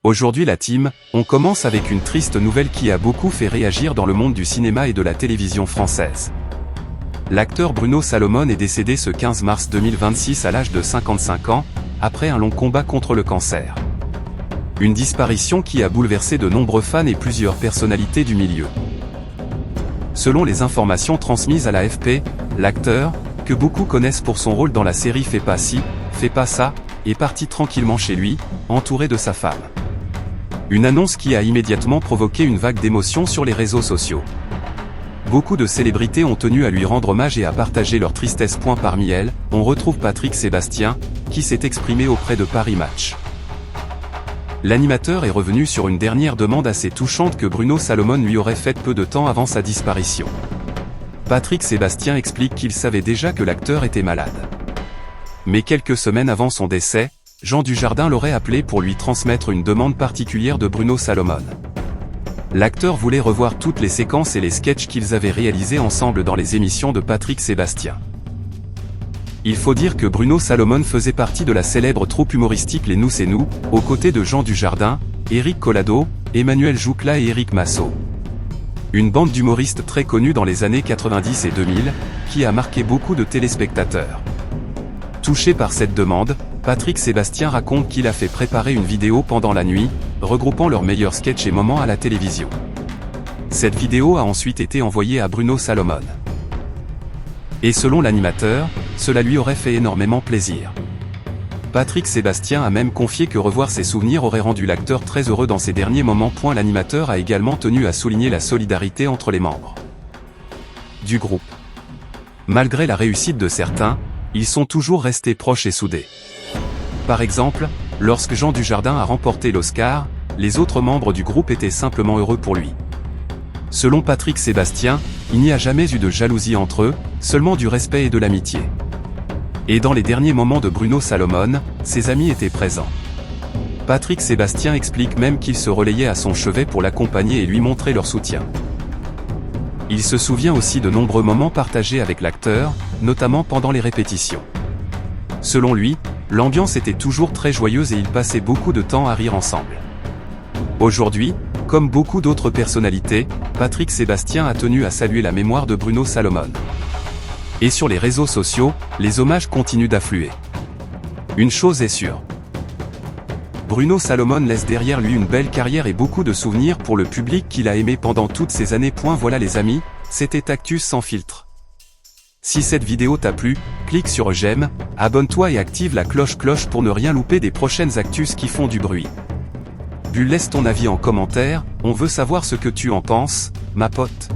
Aujourd'hui la team, on commence avec une triste nouvelle qui a beaucoup fait réagir dans le monde du cinéma et de la télévision française. L'acteur Bruno Salomon est décédé ce 15 mars 2026 à l'âge de 55 ans, après un long combat contre le cancer. Une disparition qui a bouleversé de nombreux fans et plusieurs personnalités du milieu. Selon les informations transmises à l'AFP, l'acteur, que beaucoup connaissent pour son rôle dans la série Fais pas ci, fais pas ça, est parti tranquillement chez lui, entouré de sa femme. Une annonce qui a immédiatement provoqué une vague d'émotions sur les réseaux sociaux. Beaucoup de célébrités ont tenu à lui rendre hommage et à partager leur tristesse. Parmi elles, on retrouve Patrick Sébastien, qui s'est exprimé auprès de Paris Match. L'animateur est revenu sur une dernière demande assez touchante que Bruno Salomon lui aurait faite peu de temps avant sa disparition. Patrick Sébastien explique qu'il savait déjà que l'acteur était malade. Mais quelques semaines avant son décès, Jean Dujardin l'aurait appelé pour lui transmettre une demande particulière de Bruno Salomon. L'acteur voulait revoir toutes les séquences et les sketchs qu'ils avaient réalisés ensemble dans les émissions de Patrick Sébastien. Il faut dire que Bruno Salomon faisait partie de la célèbre troupe humoristique Les Nous c'est Nous, aux côtés de Jean Dujardin, Éric Collado, Emmanuel Joucla et Éric Massot. Une bande d'humoristes très connue dans les années 90 et 2000, qui a marqué beaucoup de téléspectateurs. Touché par cette demande, Patrick Sébastien raconte qu'il a fait préparer une vidéo pendant la nuit, regroupant leurs meilleurs sketchs et moments à la télévision. Cette vidéo a ensuite été envoyée à Bruno Salomon. Et selon l'animateur, cela lui aurait fait énormément plaisir. Patrick Sébastien a même confié que revoir ses souvenirs aurait rendu l'acteur très heureux dans ses derniers moments. L'animateur a également tenu à souligner la solidarité entre les membres du groupe. Malgré la réussite de certains, ils sont toujours restés proches et soudés. Par exemple, lorsque Jean Dujardin a remporté l'Oscar, les autres membres du groupe étaient simplement heureux pour lui. Selon Patrick Sébastien, il n'y a jamais eu de jalousie entre eux, seulement du respect et de l'amitié. Et dans les derniers moments de Bruno Salomon, ses amis étaient présents. Patrick Sébastien explique même qu'ils se relayaient à son chevet pour l'accompagner et lui montrer leur soutien. Il se souvient aussi de nombreux moments partagés avec l'acteur, notamment pendant les répétitions. Selon lui, l'ambiance était toujours très joyeuse et ils passaient beaucoup de temps à rire ensemble. Aujourd'hui, comme beaucoup d'autres personnalités, Patrick Sébastien a tenu à saluer la mémoire de Bruno Salomon. Et sur les réseaux sociaux, les hommages continuent d'affluer. Une chose est sûre. Bruno Salomon laisse derrière lui une belle carrière et beaucoup de souvenirs pour le public qu'il a aimé pendant toutes ces années. Voilà les amis, c'était Actus sans filtre. Si cette vidéo t'a plu, clique sur j'aime, abonne-toi et active la cloche pour ne rien louper des prochaines actus qui font du bruit. Laisse ton avis en commentaire, on veut savoir ce que tu en penses, ma pote.